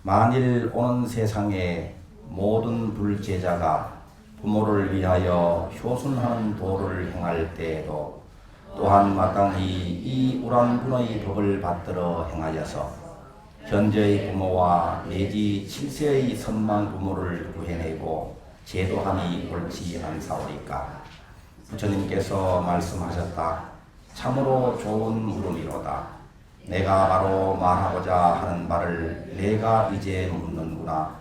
만일 오는 세상에 모든 불제자가 부모를 위하여 효순하는 도를 행할 때에도 또한 마땅히 이 우란군의 법을 받들어 행하여서 현재의 부모와 내지 7세의 선망 부모를 구해내고 제도함이 옳지 않사오리까. 부처님께서 말씀하셨다. 참으로 좋은 물음이로다. 내가 바로 말하고자 하는 말을 내가 이제 묻는구나.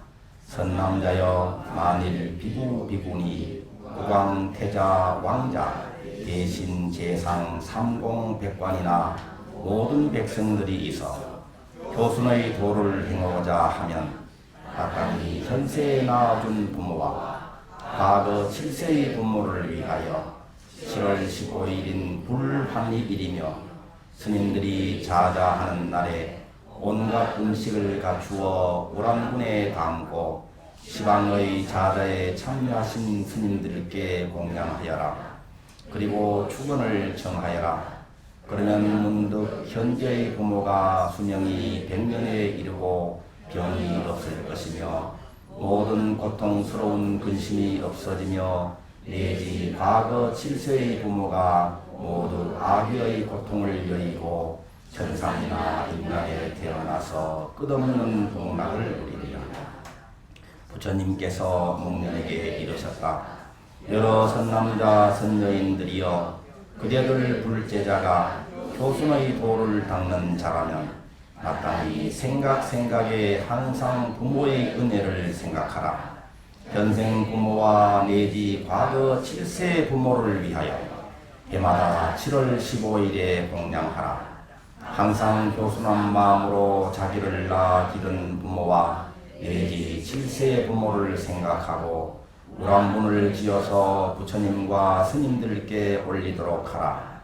선남자여, 만일 비구 비구니 국왕 태자 왕자 대신 제상 삼공백관이나 모든 백성들이 있어 효순의 도를 행하고자 하면 마땅히 현세에 낳아준 부모와 과거 7세의 부모를 위하여 7월 15일인 불환리일이며 스님들이 자자하는 날에 온갖 음식을 갖추어 우란군에 담고 시방의 자자에 참여하신 스님들께 공양하여라. 그리고 축원을 정하여라. 그러면 문득 현재의 부모가 수명이 100년에 이르고 병이 없을 것이며 모든 고통스러운 근심이 없어지며 내지 과거 7세의 부모가 모두 아귀의 고통을 여의고 천상이나 인간에 태어나서 끝없는 복락을 누리리라. 부처님께서 목련에게 이르셨다. 여러 선남자 선여인들이여, 그대들 불제자가 효순의 도를 닦는 자라면 마땅히 생각에 항상 부모의 은혜를 생각하라. 현생 부모와 내지 과거 7세 부모를 위하여 해마다 7월 15일에 공양하라. 항상 교순한 마음으로 자기를 낳아 기른 부모와 내지 7세의 부모를 생각하고 우란문을 지어서 부처님과 스님들께 올리도록 하라.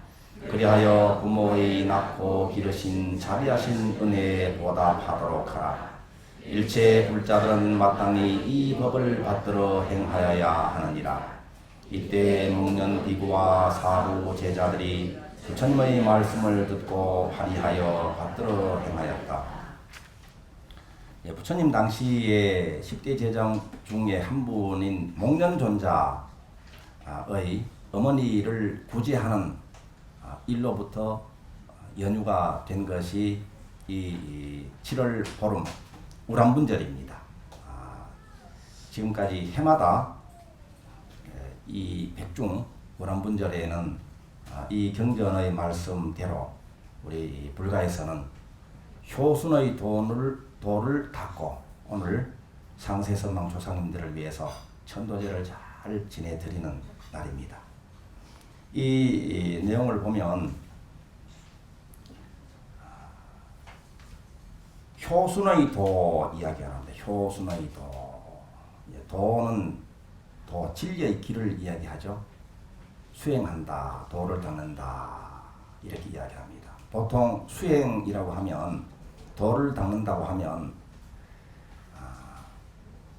그리하여 부모의 낳고 기르신 자비하신 은혜에 보답하도록 하라. 일체 불자들은 마땅히 이 법을 받들어 행하여야 하느니라. 이때 목련 비구와 사부 제자들이 부처님의 말씀을 듣고 발의하여 받들어 행하였다. 부처님 당시에 10대 제자 중에 한 분인 목련존자의 어머니를 구제하는 일로부터 연유가 된 것이 이 7월 보름 우란분절입니다. 지금까지 해마다 이 백중 우란분절에는 이 경전의 말씀대로 우리 불가에서는 효순의 도를 닦고 오늘 상세선망 조상님들을 위해서 천도제를 잘 지내드리는 날입니다. 이 내용을 보면 효순의 도 이야기하는데, 효순의 도는 진리의 길을 이야기하죠. 수행한다, 도를 닦는다, 이렇게 이야기합니다. 보통 수행이라고 하면, 도를 닦는다고 하면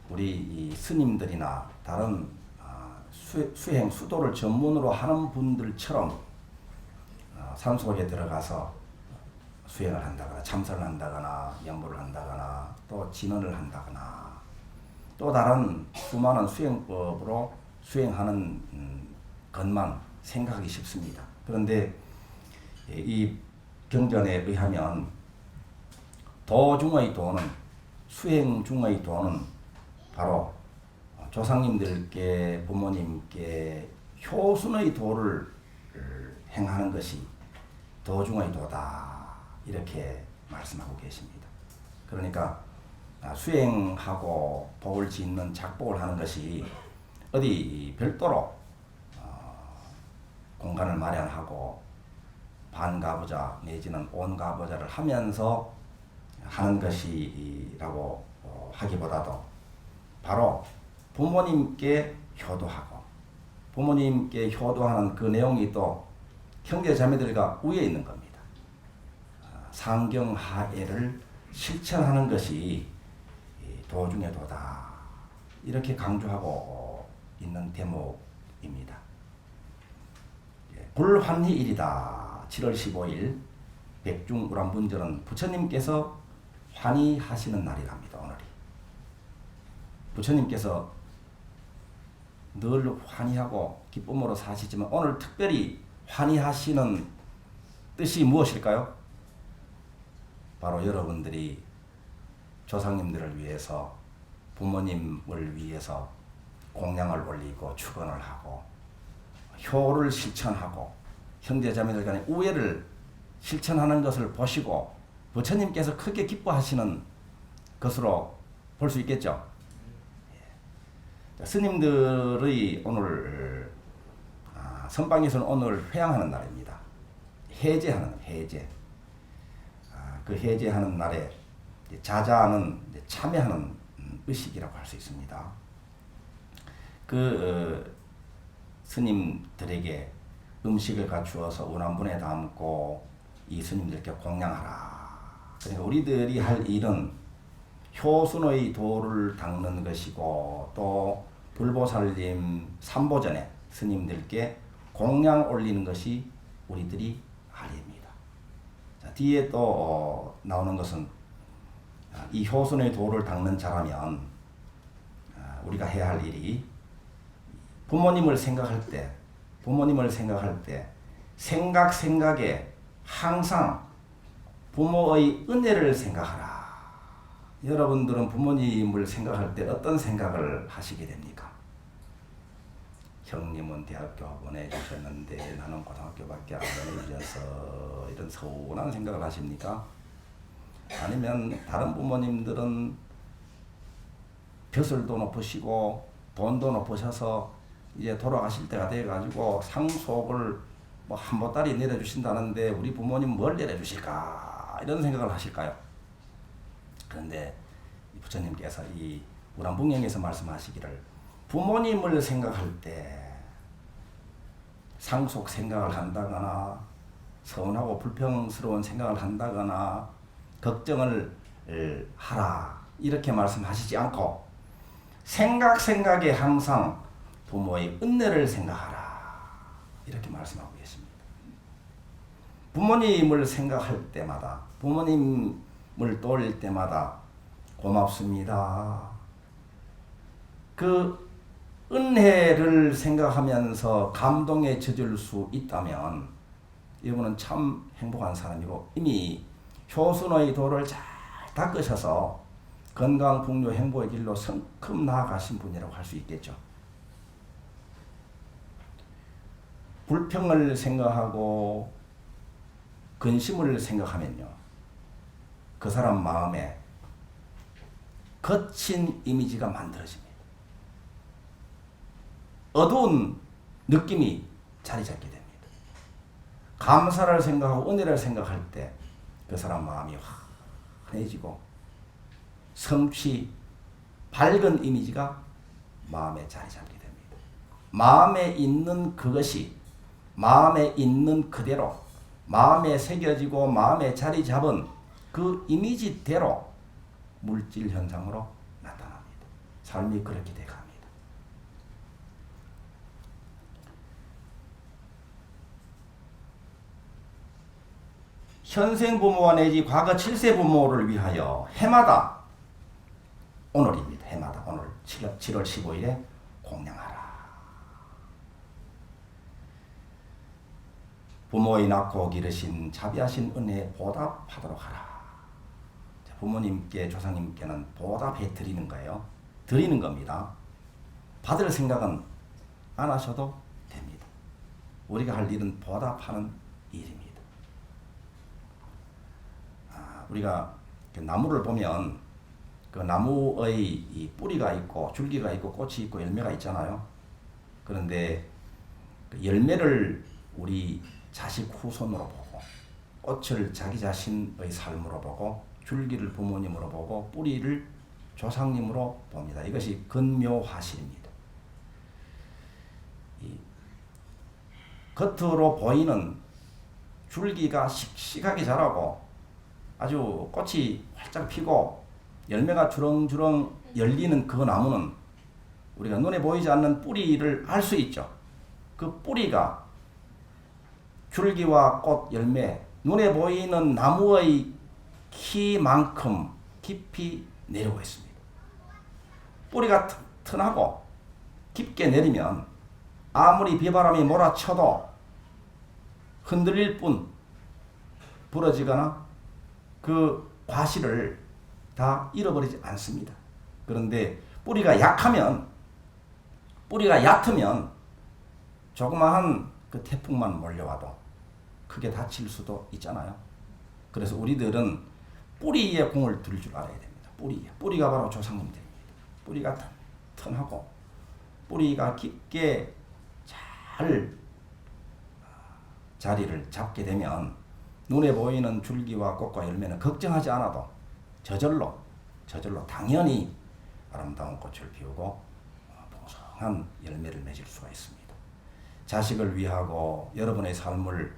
우리 이 스님들이나 다른 수행, 수도를 전문으로 하는 분들처럼 산속에 들어가서 수행을 한다거나 참선을 한다거나 연보를 한다거나 또 진언을 한다거나 또 다른 수많은 수행법으로 수행하는 것만 생각하기 쉽습니다. 그런데 이 경전에 의하면 도 중의 도는, 수행 중의 도는 바로 조상님들께, 부모님께 효순의 도를 행하는 것이 도 중의 도다, 이렇게 말씀하고 계십니다. 그러니까 수행하고 복을 짓는 작복을 하는 것이 어디 별도로 공간을 마련하고 반가부자 내지는 온가부자를 하면서 하는 것이라고 하기보다도 바로 부모님께 효도하고 부모님께 효도하는 그 내용이 또 형제 자매들과 위에 있는 겁니다. 상경하애를 실천하는 것이 도 중의 도다, 이렇게 강조하고 있는 대목입니다. 불환희일이다. 7월 15일 백중우란분절은 부처님께서 환희하시는 날이랍니다. 오늘이. 부처님께서 늘 환희하고 기쁨으로 사시지만 오늘 특별히 환희하시는 뜻이 무엇일까요? 바로 여러분들이 조상님들을 위해서, 부모님을 위해서 공양을 올리고 축원을 하고 효를 실천하고 형제자매들 간의 우애를 실천하는 것을 보시고 부처님께서 크게 기뻐하시는 것으로 볼 수 있겠죠. 스님들의 오늘 선방에서는 오늘 회양하는 날입니다. 해제하는 해제. 그 해제하는 날에 자자하는 참여하는 의식이라고 할 수 있습니다. 스님들에게 음식을 갖추어서 운한분에 담고 이 스님들께 공양하라. 그러니까 우리들이 할 일은 효순의 도를 닦는 것이고 또 불보살님 삼보전에 스님들께 공양 올리는 것이 우리들이 할 일입니다. 자, 뒤에 또 나오는 것은 이 효순의 도를 닦는 자라면 우리가 해야 할 일이 부모님을 생각할 때 생각에 항상 부모의 은혜를 생각하라. 여러분들은 부모님을 생각할 때 어떤 생각을 하시게 됩니까? 형님은 대학교 보내주셨는데 나는 고등학교밖에 안 보내주셔서 이런 서운한 생각을 하십니까? 아니면 다른 부모님들은 벼슬도 높으시고 돈도 높으셔서 이제 돌아가실 때가 돼가지고 상속을 뭐 한 보따리 내려주신다는데 우리 부모님 뭘 내려주실까 이런 생각을 하실까요? 그런데 부처님께서 이 우람풍경에서 말씀하시기를 부모님을 생각할 때 상속 생각을 한다거나 서운하고 불평스러운 생각을 한다거나 걱정을 하라 이렇게 말씀하시지 않고 생각에 항상 부모의 은혜를 생각하라 이렇게 말씀하고 계십니다. 부모님을 생각할 때마다 부모님을 떠올릴 때마다 고맙습니다. 그 은혜를 생각하면서 감동에 젖을 수 있다면 이분은 참 행복한 사람이고 이미 효순의 도를 잘 닦으셔서 건강, 풍요, 행복의 길로 성큼 나아가신 분이라고 할 수 있겠죠. 불평을 생각하고 근심을 생각하면요. 그 사람 마음에 거친 이미지가 만들어집니다. 어두운 느낌이 자리 잡게 됩니다. 감사를 생각하고 은혜를 생각할 때 그 사람 마음이 환해지고 성취, 밝은 이미지가 마음에 자리 잡게 됩니다. 마음에 있는 그것이 마음에 있는 그대로 마음에 새겨지고 마음에 자리 잡은 그 이미지대로 물질 현상으로 나타납니다. 삶이 그렇게 돼갑니다. 현생 부모와 내지 과거 7세 부모를 위하여 해마다 오늘입니다. 해마다 오늘 7월 15일에 공양하라. 부모의 낳고 기르신 자비하신 은혜에 보답하도록 하라. 부모님께 조상님께는 보답해 드리는 거예요. 드리는 겁니다. 받을 생각은 안 하셔도 됩니다. 우리가 할 일은 보답하는 일입니다. 우리가 나무를 보면 그 나무의 이 뿌리가 있고 줄기가 있고 꽃이 있고 열매가 있잖아요. 그런데 그 열매를 우리 자식 후손으로 보고 꽃을 자기 자신의 삶으로 보고 줄기를 부모님으로 보고 뿌리를 조상님으로 봅니다. 이것이 근묘화실입니다. 이 겉으로 보이는 줄기가 씩씩하게 자라고 아주 꽃이 활짝 피고 열매가 주렁주렁 열리는 그 나무는 우리가 눈에 보이지 않는 뿌리를 알 수 있죠. 그 뿌리가 줄기와 꽃, 열매, 눈에 보이는 나무의 키만큼 깊이 내려오고 있습니다. 뿌리가 튼튼하고 깊게 내리면 아무리 비바람이 몰아쳐도 흔들릴 뿐 부러지거나 그 과실을 다 잃어버리지 않습니다. 그런데 뿌리가 얕으면 조그마한 그 태풍만 몰려와도 크게 다칠 수도 있잖아요. 그래서 우리들은 뿌리에 공을 들일 줄 알아야 됩니다. 뿌리가 바로 조상님들입니다. 뿌리가 튼튼하고 뿌리가 깊게 잘 자리를 잡게 되면 눈에 보이는 줄기와 꽃과 열매는 걱정하지 않아도 저절로 당연히 아름다운 꽃을 피우고 풍성한 열매를 맺을 수가 있습니다. 자식을 위하고 여러분의 삶을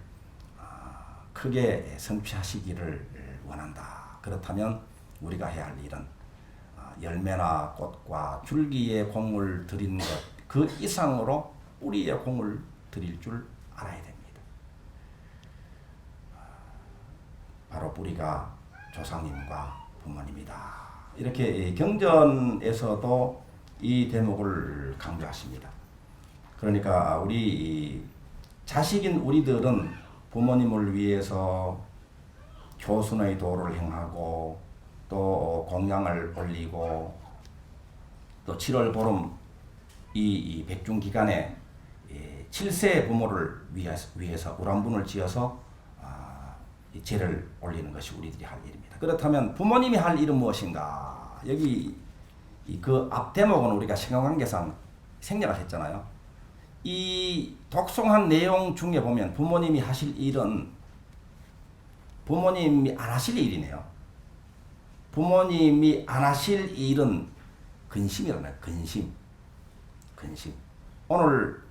크게 성취하시기를 원한다. 그렇다면 우리가 해야 할 일은 열매나 꽃과 줄기에 공을 들이는 것 그 이상으로 뿌리에 공을 들일 줄 알아야 됩니다. 바로 뿌리가 조상님과 부모님이다. 이렇게 경전에서도 이 대목을 강조하십니다. 그러니까 우리 자식인 우리들은 부모님을 위해서 효순의 도를 행하고 또 공양을 올리고 또 7월 보름 이 백중 기간에 7세 부모를 위해서 우람분을 지어서 제를 올리는 것이 우리들이 할 일입니다. 그렇다면 부모님이 할 일은 무엇인가? 여기 그 앞 대목은 우리가 신경관계상 생략을 했잖아요. 이 독송한 내용 중에 보면 부모님이 하실 일은 부모님이 안 하실 일이네요. 부모님이 안 하실 일은 근심이라네요. 근심. 오늘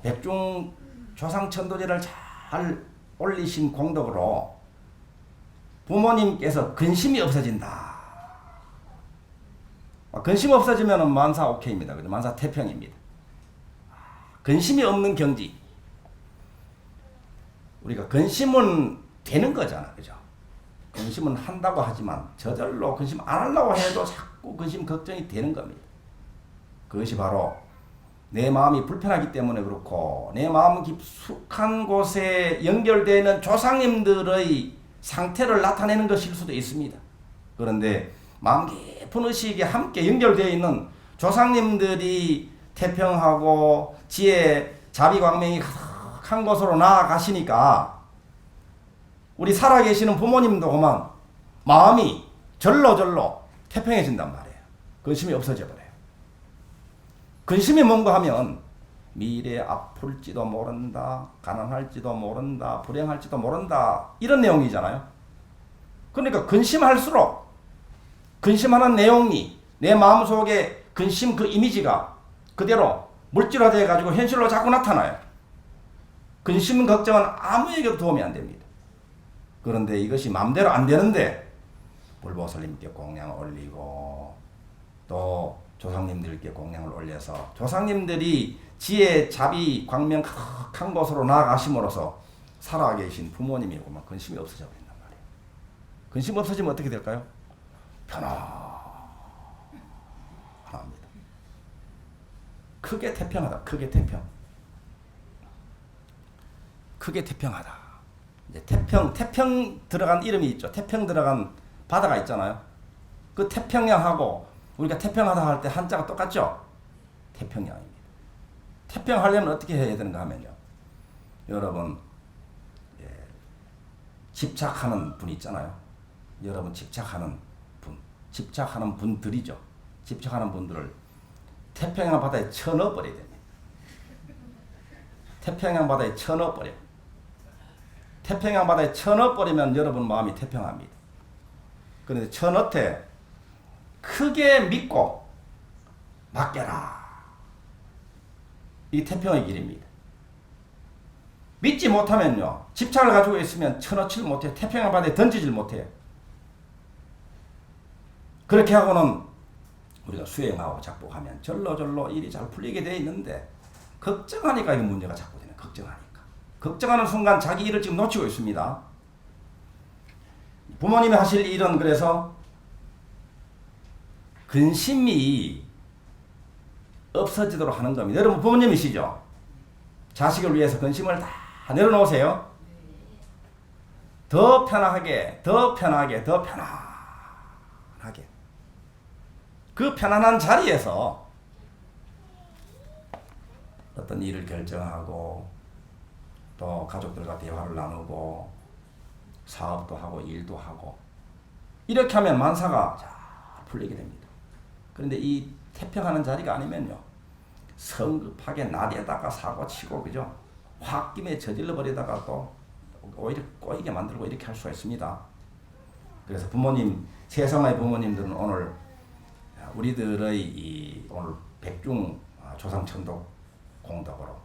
백중 조상천도제를 잘 올리신 공덕으로 부모님께서 근심이 없어진다. 근심 없어지면 만사 오케이입니다. 만사 태평입니다. 근심이 없는 경지. 우리가 근심은 되는 거잖아. 그죠? 근심은 한다고 하지만 저절로 근심 안 하려고 해도 자꾸 근심 걱정이 되는 겁니다. 그것이 바로 내 마음이 불편하기 때문에 그렇고 내 마음 깊숙한 곳에 연결되는 조상님들의 상태를 나타내는 것일 수도 있습니다. 그런데 마음 깊은 의식에 함께 연결되어 있는 조상님들이 태평하고 지혜, 자비광명이 가득한 곳으로 나아가시니까 우리 살아계시는 부모님도 그만 마음이 절로 태평해진단 말이에요. 근심이 없어져 버려요. 근심이 뭔가 하면 미래에 아플지도 모른다, 가난할지도 모른다, 불행할지도 모른다 이런 내용이잖아요. 그러니까 근심할수록 근심하는 내용이 내 마음속에 근심 그 이미지가 그대로 물질화되어 가지고 현실로 자꾸 나타나요. 근심 걱정은 아무에게도 도움이 안 됩니다. 그런데 이것이 마음대로 안 되는데 불보살님께 공양을 올리고 또 조상님들께 공양을 올려서 조상님들이 지혜, 자비, 광명 가득한 곳으로 나아가심으로써 살아계신 부모님이 보면 근심이 없어져 버린단 말이에요. 근심 없어지면 어떻게 될까요? 편안합니다. 크게 태평하다. 크게 태평하다. 이제 태평 들어간 이름이 있죠. 태평 들어간 바다가 있잖아요. 그 태평양하고 우리가 태평하다 할 때 한자가 똑같죠? 태평양입니다. 태평하려면 어떻게 해야 되는가 하면요. 여러분, 집착하는 분 있잖아요. 여러분 집착하는 분들이죠. 집착하는 분들을 태평양 바다에 쳐넣어버려야 됩니다. 태평양 바다에 쳐넣어버려. 태평양 바다에 쳐넣어버리면 여러분 마음이 태평합니다. 그런데 쳐넣되 크게 믿고 맡겨라. 이 태평의 길입니다. 믿지 못하면요. 집착을 가지고 있으면 쳐넣지를 못해요. 태평양 바다에 던지질 못해요. 그렇게 하고는 우리가 수행하고 작복하면 절로 일이 잘 풀리게 되어 있는데 걱정하니까 이 문제가 자꾸 되는 걱정하니까. 걱정하는 순간 자기 일을 지금 놓치고 있습니다. 부모님이 하실 일은 그래서 근심이 없어지도록 하는 겁니다. 여러분 부모님이시죠? 자식을 위해서 근심을 다 내려놓으세요. 더 편하게, 더 편하게, 더 편안하게. 그 편안한 자리에서 어떤 일을 결정하고 또 가족들과 대화를 나누고 사업도 하고 일도 하고 이렇게 하면 만사가 잘 풀리게 됩니다. 그런데 이 태평하는 자리가 아니면요, 성급하게 나대다가 사고치고 그죠? 홧김에 저질러 버리다가 또 오히려 꼬이게 만들고 이렇게 할 수가 있습니다. 그래서 부모님, 세상의 부모님들은 오늘 우리들의 이 오늘 백중 조상천도 공덕으로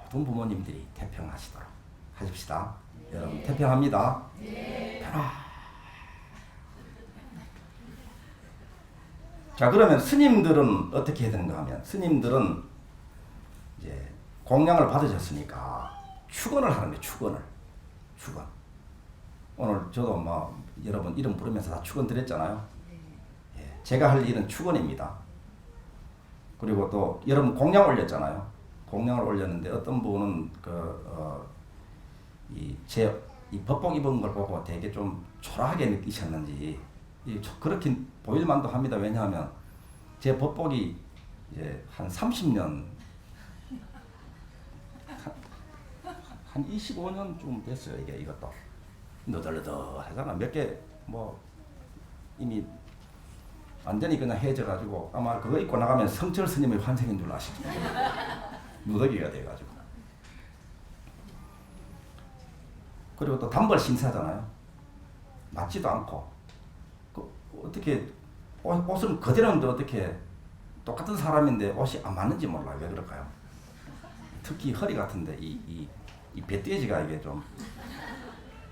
모든 부모님들이 태평하시도록 하십시다. 네. 여러분 태평합니다. 네. 편하. 자, 그러면 스님들은 어떻게 해야 되는가 하면, 스님들은 이제 공양을 받으셨으니까 축원을 하는 거예요. 축원. 오늘 저도 뭐 여러분 이름 부르면서 다 축원 드렸잖아요. 예, 제가 할 일은 축원입니다. 그리고 또 여러분 공양 올렸잖아요. 공양을 올렸는데 어떤 분은 이 법복 입은 걸 보고 되게 좀 초라하게 느끼셨는지 그렇게 보일 만도 합니다. 왜냐하면 제 법복이 이제 한 30년, 한 25년 좀 됐어요. 이것도 너덜너덜하잖아. 몇 개 뭐 이미 완전히 그냥 해져가지고 아마 그거 입고 나가면 성철 스님의 환생인 줄 아시죠? 무더기가 돼가지고. 그리고 또 단벌 신사잖아요. 맞지도 않고. 어떻게 옷은 그대로인데 어떻게 똑같은 사람인데 옷이 안 맞는지 몰라요. 왜 그럴까요? 특히 허리 같은데 이 배돼지가 이게 좀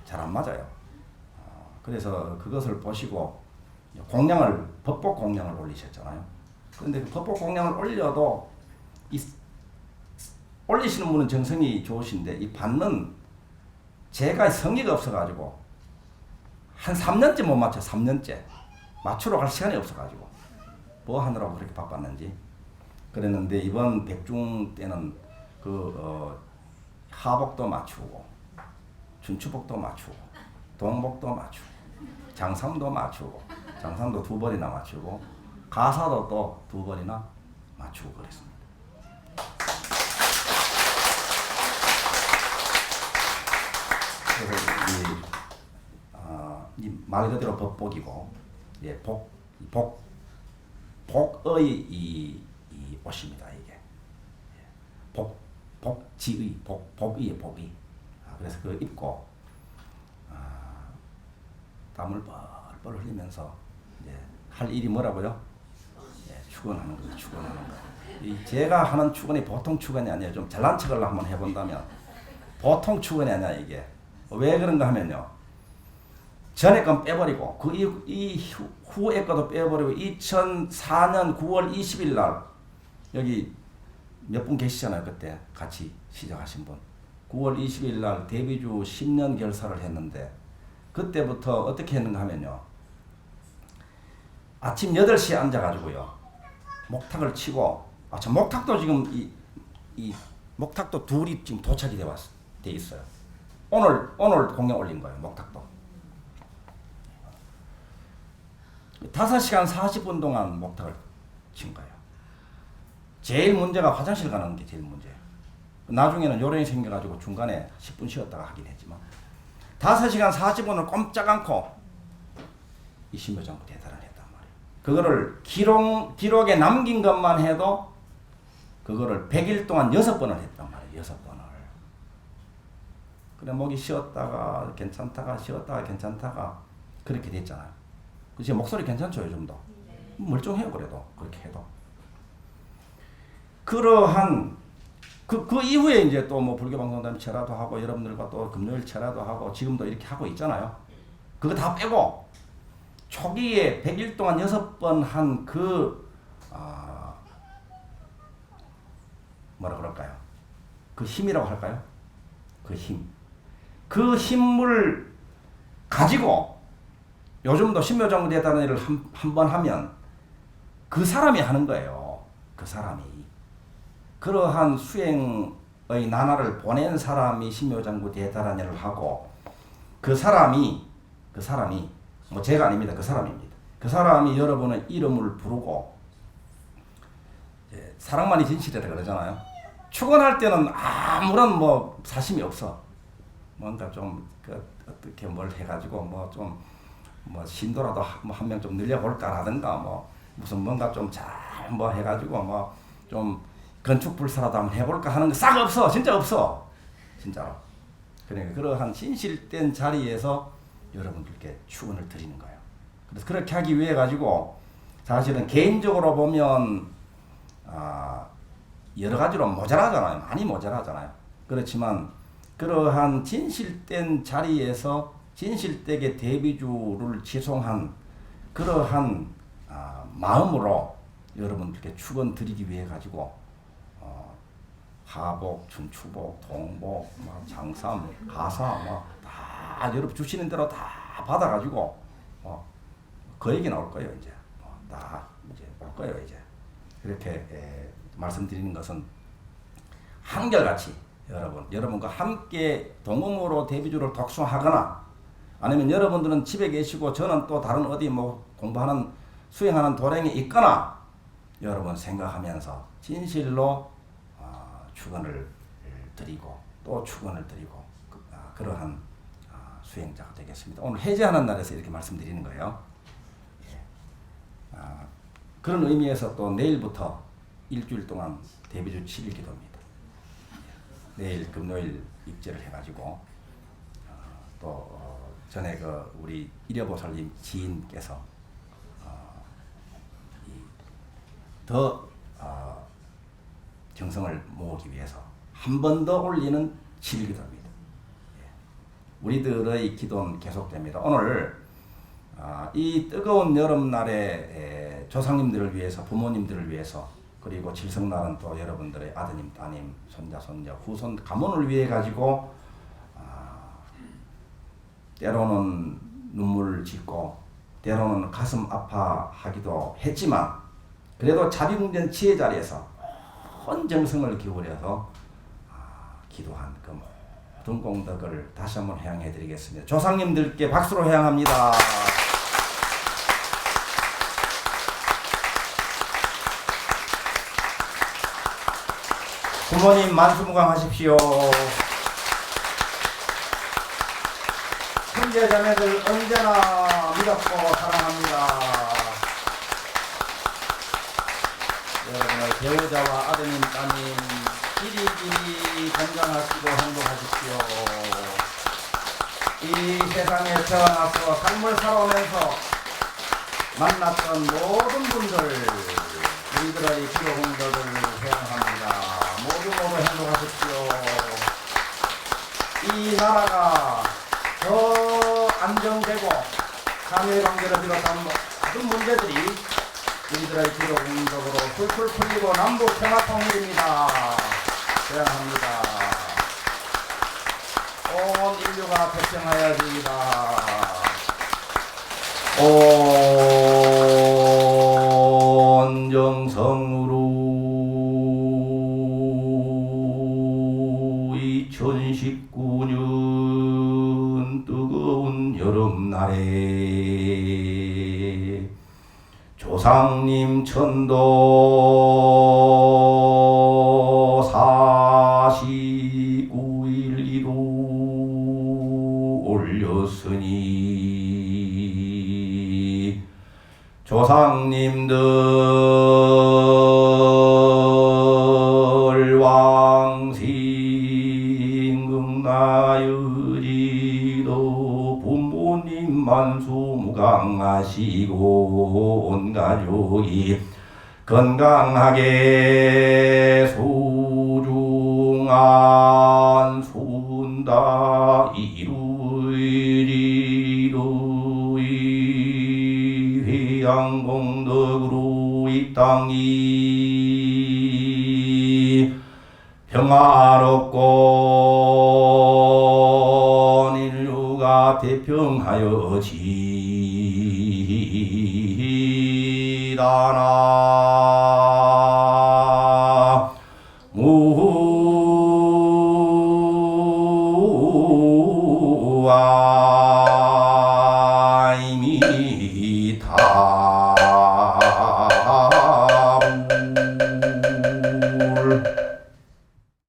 잘 안 맞아요. 그래서 그것을 보시고 법복 공양을 올리셨잖아요. 그런데 그 법복 공양을 올려도 올리시는 분은 정성이 좋으신데 이 받는 제가 성의가 없어가지고 한 3년째 못 맞춰. 3년째 맞추러 갈 시간이 없어가지고 뭐 하느라고 그렇게 바빴는지 그랬는데, 이번 백중 때는 하복도 맞추고 춘추복도 맞추고 동복도 맞추고 장상도 맞추고, 장상도 2벌이나 맞추고 가사도 또 2벌이나 맞추고 그랬습니다. 그래서 말 그대로 법복이고, 예, 복의 이 옷입니다. 이게 복지의 복의. 그래서 그 입고 땀을 뻘뻘 흘리면서 이제 할 일이 뭐라고요? 예, 축원하는 거죠. 축원하는 거. 제가 하는 축원이 보통 축원이 아니에요. 좀 잘난 척을 한번 해본다면 보통 축원이 아니야. 이게 왜 그런가 하면요, 전에 건 빼버리고 후에 거도 빼버리고 2004년 9월 20일 날 여기 몇 분 계시잖아요. 그때 같이 시작하신 분. 9월 20일 날 데뷔주 10년 결사를 했는데, 그때부터 어떻게 했는가 하면요, 아침 8시에 앉아가지고요 목탁을 치고, 저 목탁도 지금 이 목탁도 둘이 지금 도착이 돼 있어요. 오늘 공연 올린 거예요. 목탁도 5시간 40분 동안 목탁을 친 거예요. 제일 문제가 화장실 가는 게 제일 문제예요. 나중에는 요령이 생겨가지고 중간에 10분 쉬었다가 하긴 했지만 5시간 40분을 꼼짝 않고 이 신묘장구 대단을 했단 말이에요. 그거를 기록에 남긴 것만 해도 그거를 100일 동안 6번을 했단 말이에요. 6번을. 그래 목이 쉬었다가 괜찮다가 쉬었다가 괜찮다가 그렇게 됐잖아요. 제 목소리 괜찮죠? 요즘도? 멀쩡해요. 그래도 그렇게 해도. 그러한 그 이후에 이제 또 뭐 불교방송단 체라도 하고 여러분들과 또 금요일 체라도 하고 지금도 이렇게 하고 있잖아요. 그거 다 빼고 초기에 100일 동안 6번 한 뭐라 그럴까요? 그 힘이라고 할까요? 그 힘. 그 힘을 가지고 요즘도 신묘장구 대단한 일을 한 번 하면 그 사람이 하는 거예요. 그 사람이. 그러한 수행의 나날을 보낸 사람이 신묘장구 대단한 일을 하고 그 사람이 뭐 제가 아닙니다. 그 사람입니다. 그 사람이 여러분의 이름을 부르고 사랑만이 진실이라 그러잖아요. 축원할 때는 아무런 뭐 사심이 없어. 뭔가 좀 어떻게 뭘 해가지고 뭐 좀 뭐 신도라도 한 명 좀 늘려볼까라든가 뭐 무슨 뭔가 좀 잘 뭐 해가지고 뭐 좀 건축 불사라도 한번 해볼까 하는 거 싹 없어. 진짜 없어. 진짜로. 그러니까 그러한 진실된 자리에서 여러분들께 축원을 드리는 거예요. 그래서 그렇게 하기 위해 가지고 사실은 개인적으로 보면 여러 가지로 모자라잖아요. 많이 모자라잖아요. 그렇지만 그러한 진실된 자리에서 진실되게 대비주를 지송한 그러한 마음으로 여러분들께 축원 드리기 위해 가지고 하복, 춘추복, 동복, 장삼, 가사 다 여러분 주시는 대로 다 받아가지고 그 얘기 나올 거예요. 이제 다 이제 올 거예요. 이제 그렇게 말씀드리는 것은 한결같이 여러분과 함께 동음으로 대비주를 독송하거나 아니면 여러분들은 집에 계시고 저는 또 다른 어디 뭐 공부하는 수행하는 도량에 있거나 여러분 생각하면서 진실로 축원을 드리고 또 축원을 드리고 그러한 수행자가 되겠습니다. 오늘 해제하는 날에서 이렇게 말씀드리는 거예요. 그런 의미에서 또 내일부터 일주일 동안 대비주 7일 기도입니다. 내일 금요일 입제를 해가지고 또 전에 우리 일여보살님 지인께서 더 정성을 모으기 위해서 한 번 더 올리는 7일 기도입니다. 우리들의 기도는 계속됩니다. 오늘 이 뜨거운 여름날에 조상님들을 위해서 부모님들을 위해서 그리고 칠성날은 또 여러분들의 아드님, 따님, 손자, 손녀, 후손, 가문을 위해 가지고 때로는 눈물을 짓고 때로는 가슴 아파하기도 했지만 그래도 자비공전 지혜 자리에서 온 정성을 기울여서 기도한 그 모든 공덕을 다시 한번 회양해 드리겠습니다. 조상님들께 박수로 회양합니다. 부모님 만수무강하십시오. 형제 자매들 언제나 믿었고 사랑합니다. 여러분의 배우자와 아드님, 따님 길이길이 건강하시고 행복하십시오. 이 세상에 태어나서 삶을 살아오면서 만났던 모든 분들 우리들의 기도 공덕을 회양합니다. 모두 행복하십시오. 이 나라가 더 안정되고 사회관계를 비롯한 모든 문제들이 우리들의 기도 공덕으로 풀풀 풀리고 남북 평화 통일입니다. 회양합니다. 온 인류가 백성하여지이다. 온 정성으로 2019년 뜨거운 여름날에 조상님 천도 49일이로 올렸으니 조상님들 왕생극나여지도 부모님 만수무강하시고 온 가족이 건강하게 소중한 손다 이루리로 이 회양공덕으로 이 땅이 평화롭고 인류가 나 대평하여 지다나 무아